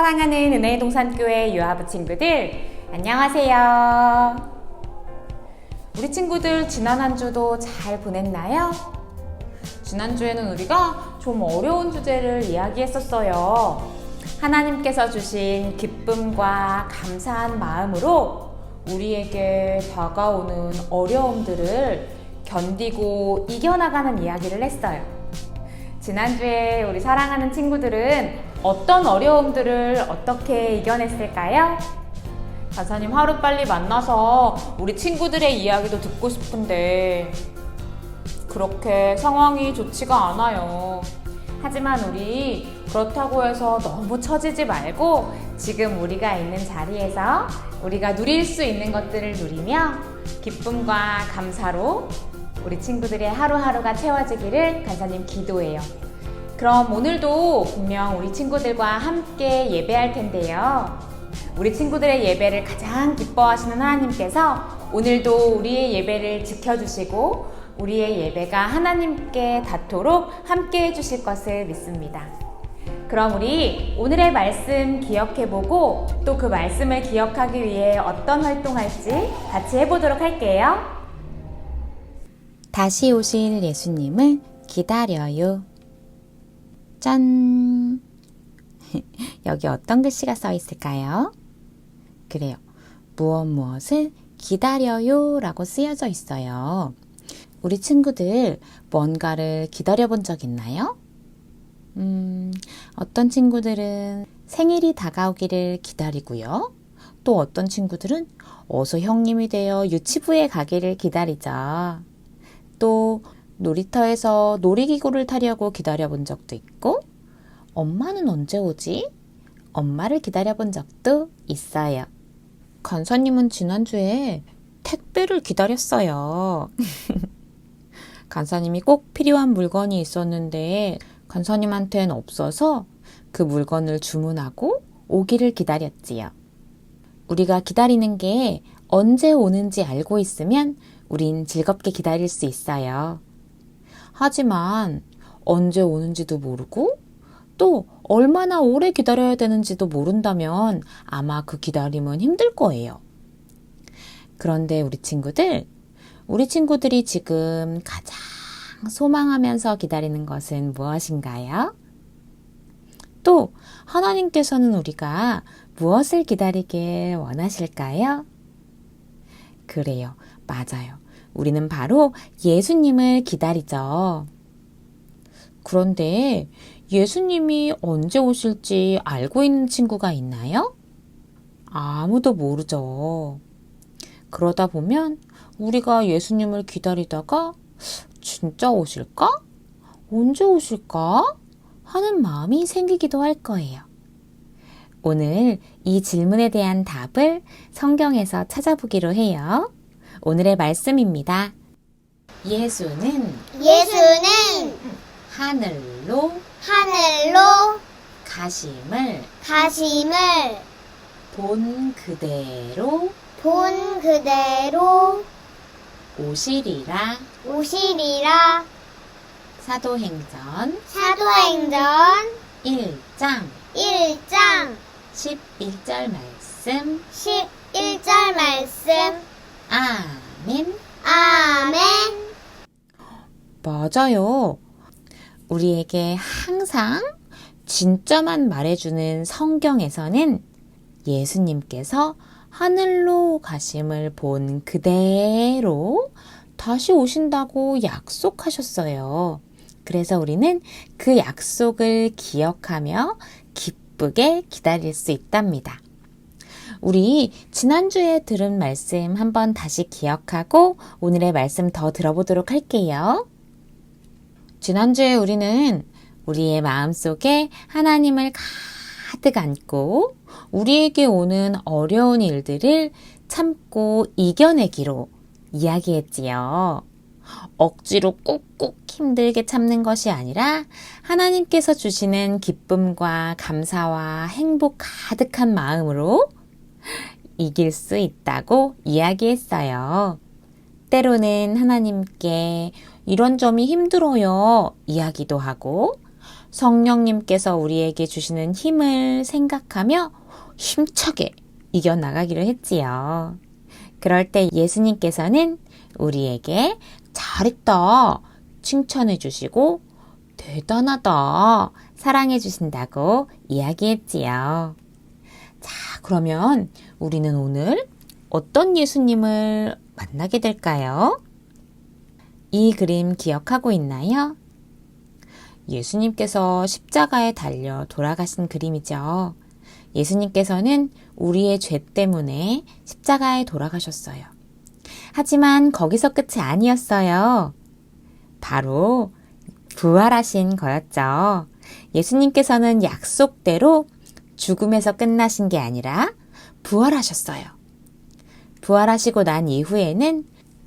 사랑하는 은혜의 동산교회 유아부 친구들, 안녕하세요. 우리 친구들 지난 한 주도 잘 보냈나요? 지난주에는 우리가 좀 어려운 주제를 이야기했었어요. 하나님께서 주신 기쁨과 감사한 마음으로 우리에게 다가오는 어려움들을 견디고 이겨나가는 이야기를 했어요. 지난주에 우리 사랑하는 친구들은 어떤 어려움들을 어떻게 이겨냈을까요? 간사님 하루빨리 만나서 우리 친구들의 이야기도 듣고 싶은데 그렇게 상황이 좋지가 않아요. 하지만 우리 그렇다고 해서 너무 처지지 말고 지금 우리가 있는 자리에서 우리가 누릴 수 있는 것들을 누리며 기쁨과 감사로 우리 친구들의 하루하루가 채워지기를 간사님 기도해요. 그럼 오늘도 분명 우리 친구들과 함께 예배할 텐데요. 우리 친구들의 예배를 가장 기뻐하시는 하나님께서 오늘도 우리의 예배를 지켜주시고 우리의 예배가 하나님께 닿도록 함께 해주실 것을 믿습니다. 그럼 우리 오늘의 말씀 기억해보고 또 그 말씀을 기억하기 위해 어떤 활동할지 같이 해보도록 할게요. 다시 오실 예수님을 기다려요. 짠! 여기 어떤 글씨가 써 있을까요? 그래요. 무엇을 기다려요 라고 쓰여져 있어요. 우리 친구들 뭔가를 기다려 본 적 있나요? 어떤 친구들은 생일이 다가오기를 기다리고요. 또 어떤 친구들은 어서 형님이 되어 유치부에 가기를 기다리죠. 또 놀이터에서 놀이기구를 타려고 기다려 본 적도 있고, 엄마는 언제 오지? 엄마를 기다려 본 적도 있어요. 간사님은 지난주에 택배를 기다렸어요. 간사님이 꼭 필요한 물건이 있었는데 간사님한테는 없어서 그 물건을 주문하고 오기를 기다렸지요. 우리가 기다리는 게 언제 오는지 알고 있으면 우린 즐겁게 기다릴 수 있어요. 하지만 언제 오는지도 모르고 또 얼마나 오래 기다려야 되는지도 모른다면 아마 그 기다림은 힘들 거예요. 그런데 우리 친구들이 지금 가장 소망하면서 기다리는 것은 무엇인가요? 또 하나님께서는 우리가 무엇을 기다리길 원하실까요? 그래요. 맞아요. 우리는 바로 예수님을 기다리죠. 그런데 예수님이 언제 오실지 알고 있는 친구가 있나요? 아무도 모르죠. 그러다 보면 우리가 예수님을 기다리다가 진짜 오실까? 언제 오실까? 하는 마음이 생기기도 할 거예요. 오늘 이 질문에 대한 답을 성경에서 찾아보기로 해요. 오늘의 말씀입니다. 예수는 하늘로 가심을 본 그대로 오시리라. 사도행전 1장 11절 말씀. 아멘. 맞아요. 우리에게 항상 진짜만 말해주는 성경에서는 예수님께서 하늘로 가심을 본 그대로 다시 오신다고 약속하셨어요. 그래서 우리는 그 약속을 기억하며 기쁘게 기다릴 수 있답니다. 우리 지난주에 들은 말씀 한번 다시 기억하고 오늘의 말씀 더 들어보도록 할게요. 지난주에 우리는 우리의 마음속에 하나님을 가득 안고 우리에게 오는 어려운 일들을 참고 이겨내기로 이야기했지요. 억지로 꾹꾹 힘들게 참는 것이 아니라 하나님께서 주시는 기쁨과 감사와 행복 가득한 마음으로 이길 수 있다고 이야기했어요. 때로는 하나님께 이런 점이 힘들어요 이야기도 하고 성령님께서 우리에게 주시는 힘을 생각하며 힘차게 이겨나가기로 했지요. 그럴 때 예수님께서는 우리에게 잘했다 칭찬해 주시고 대단하다 사랑해 주신다고 이야기했지요. 자, 그러면 우리는 오늘 어떤 예수님을 만나게 될까요? 이 그림 기억하고 있나요? 예수님께서 십자가에 달려 돌아가신 그림이죠. 예수님께서는 우리의 죄 때문에 십자가에 돌아가셨어요. 하지만 거기서 끝이 아니었어요. 바로 부활하신 거였죠. 예수님께서는 약속대로 죽음에서 끝나신 게 아니라 부활하셨어요. 부활하시고 난 이후에는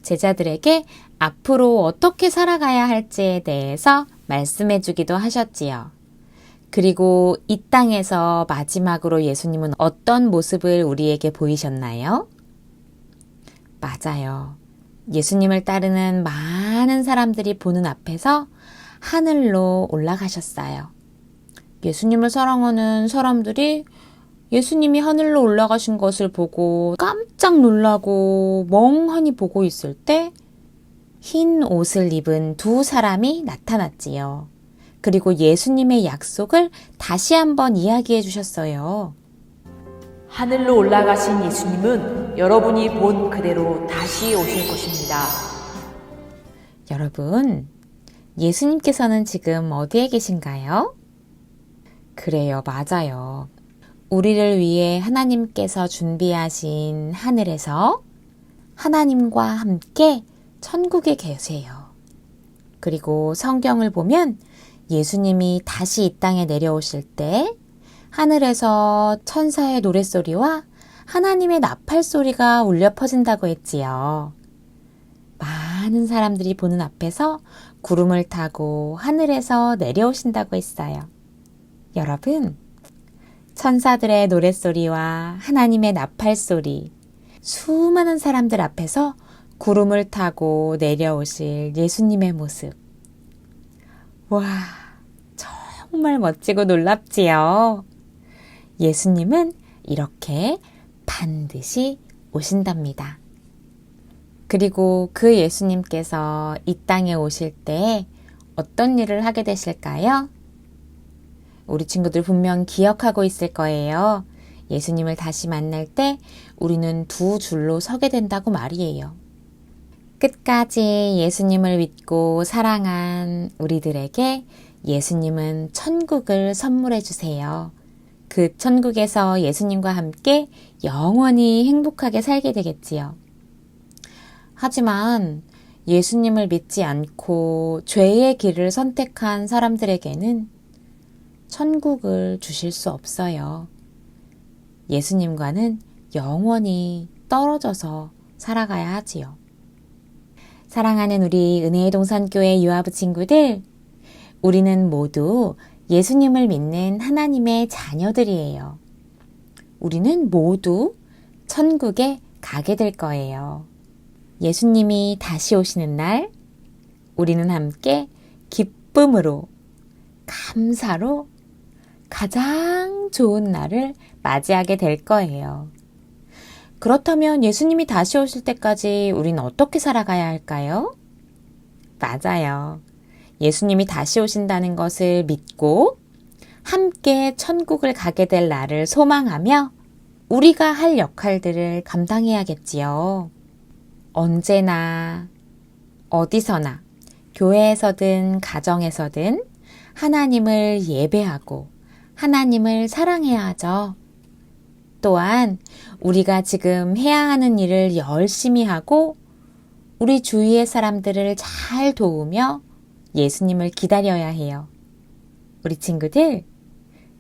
제자들에게 앞으로 어떻게 살아가야 할지에 대해서 말씀해 주기도 하셨지요. 그리고 이 땅에서 마지막으로 예수님은 어떤 모습을 우리에게 보이셨나요? 맞아요. 예수님을 따르는 많은 사람들이 보는 앞에서 하늘로 올라가셨어요. 예수님을 사랑하는 사람들이 예수님이 하늘로 올라가신 것을 보고 깜짝 놀라고 멍하니 보고 있을 때 흰 옷을 입은 두 사람이 나타났지요. 그리고 예수님의 약속을 다시 한번 이야기해 주셨어요. 하늘로 올라가신 예수님은 여러분이 본 그대로 다시 오실 것입니다. 여러분, 예수님께서는 지금 어디에 계신가요? 그래요, 맞아요. 우리를 위해 하나님께서 준비하신 하늘에서 하나님과 함께 천국에 계세요. 그리고 성경을 보면 예수님이 다시 이 땅에 내려오실 때 하늘에서 천사의 노랫소리와 하나님의 나팔소리가 울려 퍼진다고 했지요. 많은 사람들이 보는 앞에서 구름을 타고 하늘에서 내려오신다고 했어요. 여러분, 천사들의 노랫소리와 하나님의 나팔소리, 수많은 사람들 앞에서 구름을 타고 내려오실 예수님의 모습. 와, 정말 멋지고 놀랍지요? 예수님은 이렇게 반드시 오신답니다. 그리고 그 예수님께서 이 땅에 오실 때 어떤 일을 하게 되실까요? 우리 친구들 분명 기억하고 있을 거예요. 예수님을 다시 만날 때 우리는 두 줄로 서게 된다고 말이에요. 끝까지 예수님을 믿고 사랑한 우리들에게 예수님은 천국을 선물해 주세요. 그 천국에서 예수님과 함께 영원히 행복하게 살게 되겠지요. 하지만 예수님을 믿지 않고 죄의 길을 선택한 사람들에게는 천국을 주실 수 없어요. 예수님과는 영원히 떨어져서 살아가야 하지요. 사랑하는 우리 은혜의 동산교회 유아부 친구들, 우리는 모두 예수님을 믿는 하나님의 자녀들이에요. 우리는 모두 천국에 가게 될 거예요. 예수님이 다시 오시는 날, 우리는 함께 기쁨으로, 감사로 가장 좋은 날을 맞이하게 될 거예요. 그렇다면 예수님이 다시 오실 때까지 우리는 어떻게 살아가야 할까요? 맞아요. 예수님이 다시 오신다는 것을 믿고 함께 천국을 가게 될 날을 소망하며 우리가 할 역할들을 감당해야겠지요. 언제나, 어디서나, 교회에서든 가정에서든 하나님을 예배하고 하나님을 사랑해야 하죠. 또한 우리가 지금 해야 하는 일을 열심히 하고 우리 주위의 사람들을 잘 도우며 예수님을 기다려야 해요. 우리 친구들,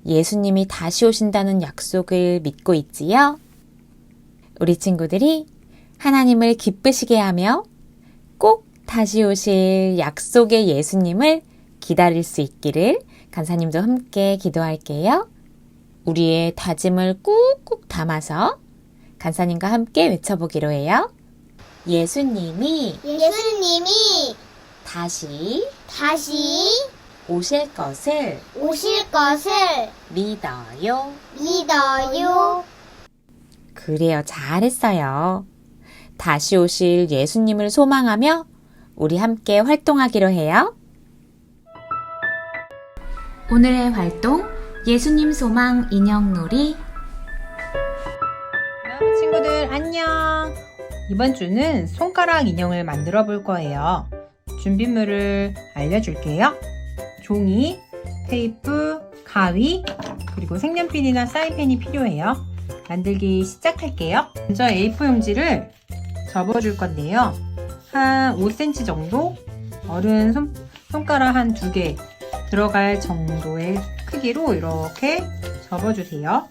예수님이 다시 오신다는 약속을 믿고 있지요? 우리 친구들이 하나님을 기쁘시게 하며 꼭 다시 오실 약속의 예수님을 기다릴 수 있기를 간사님도 함께 기도할게요. 우리의 다짐을 꾹꾹 담아서 간사님과 함께 외쳐보기로 해요. 예수님이 예수님이 다시 다시 오실 것을 오실 것을 믿어요. 믿어요. 그래요, 잘했어요. 다시 오실 예수님을 소망하며 우리 함께 활동하기로 해요. 오늘의 활동, 예수님 소망 인형놀이. 친구들 안녕. 이번 주는 손가락 인형을 만들어 볼 거예요. 준비물을 알려줄게요. 종이, 테이프, 가위, 그리고 색연필이나 사인펜이 필요해요. 만들기 시작할게요. 먼저 A4 용지를 접어줄 건데요. 한 5cm 정도 어른 손가락 한 2개 들어갈 정도의 크기로 이렇게 접어주세요.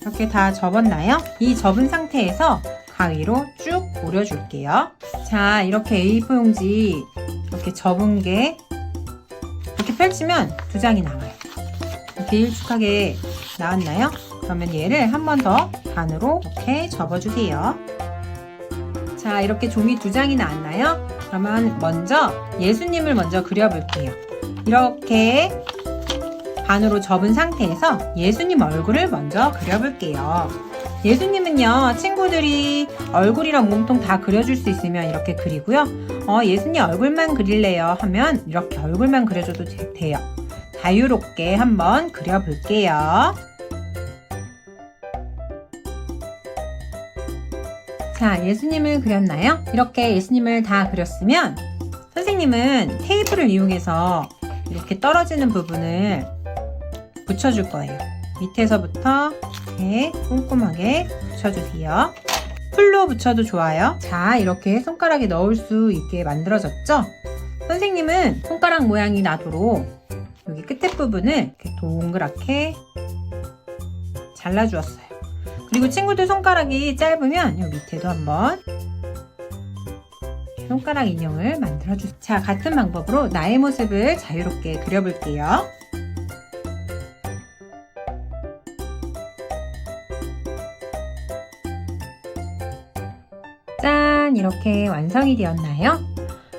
이렇게 다 접었나요? 이 접은 상태에서 가위로 쭉 오려줄게요. 자, 이렇게 A4 용지 이렇게 접은 게 이렇게 펼치면 2장이 나와요. 이렇게 일축하게 나왔나요? 그러면 얘를 한 번 더 반으로 이렇게 접어주세요. 자, 이렇게 종이 2장이 나왔나요? 그러면 먼저 예수님을 먼저 그려볼게요. 이렇게 반으로 접은 상태에서 예수님 얼굴을 먼저 그려볼게요. 예수님은요, 친구들이 얼굴이랑 몸통 다 그려줄 수 있으면 이렇게 그리고요. 예수님 얼굴만 그릴래요 하면 이렇게 얼굴만 그려줘도 돼요. 자유롭게 한번 그려볼게요. 자, 예수님을 그렸나요? 이렇게 예수님을 다 그렸으면 선생님은 테이프를 이용해서 이렇게 떨어지는 부분을 붙여줄 거예요. 밑에서부터 이렇게 꼼꼼하게 붙여주세요. 풀로 붙여도 좋아요. 자, 이렇게 손가락에 넣을 수 있게 만들어졌죠? 선생님은 손가락 모양이 나도록 여기 끝에 부분을 이렇게 동그랗게 잘라주었어요. 그리고 친구들 손가락이 짧으면 여기 밑에도 한번 손가락 인형을 만들어주세요. 자, 같은 방법으로 나의 모습을 자유롭게 그려볼게요. 짠! 이렇게 완성이 되었나요?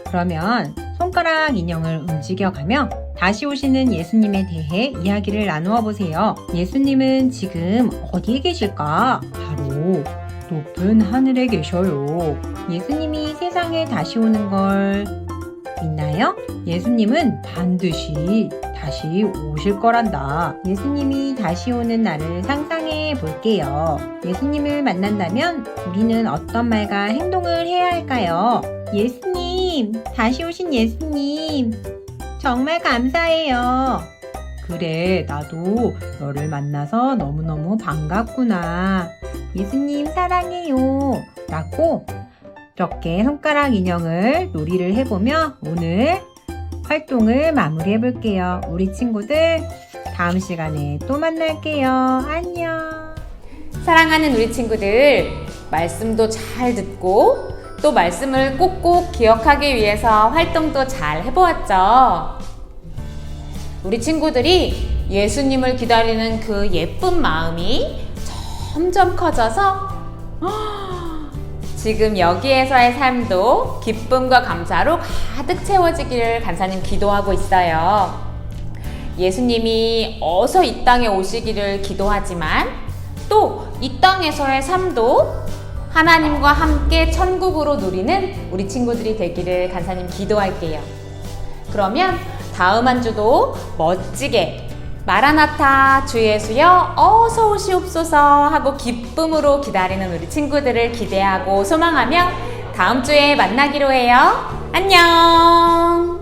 그러면 손가락 인형을 움직여가며 다시 오시는 예수님에 대해 이야기를 나누어 보세요. 예수님은 지금 어디에 계실까? 바로 높은 하늘에 계셔요. 예수님이 세상에 다시 오는 걸 믿나요? 예수님은 반드시 다시 오실 거란다. 예수님이 다시 오는 날을 상상해 볼게요. 예수님을 만난다면 우리는 어떤 말과 행동을 해야 할까요? 예수님, 다시 오신 예수님, 정말 감사해요. 그래, 나도 너를 만나서 너무너무 반갑구나. 예수님 사랑해요. 라고 이렇게 손가락 인형을 놀이를 해보며 오늘 활동을 마무리해 볼게요. 우리 친구들 다음 시간에 또 만날게요. 안녕. 사랑하는 우리 친구들, 말씀도 잘 듣고 또 말씀을 꼭꼭 기억하기 위해서 활동도 잘 해보았죠. 우리 친구들이 예수님을 기다리는 그 예쁜 마음이 점점 커져서 지금 여기에서의 삶도 기쁨과 감사로 가득 채워지기를 간사님 기도하고 있어요. 예수님이 어서 이 땅에 오시기를 기도하지만 또 이 땅에서의 삶도 하나님과 함께 천국으로 누리는 우리 친구들이 되기를 간사님 기도할게요. 그러면 다음 한 주도 멋지게 마라나타 주 예수여 어서 오시옵소서 하고 기쁨으로 기다리는 우리 친구들을 기대하고 소망하며 다음 주에 만나기로 해요. 안녕.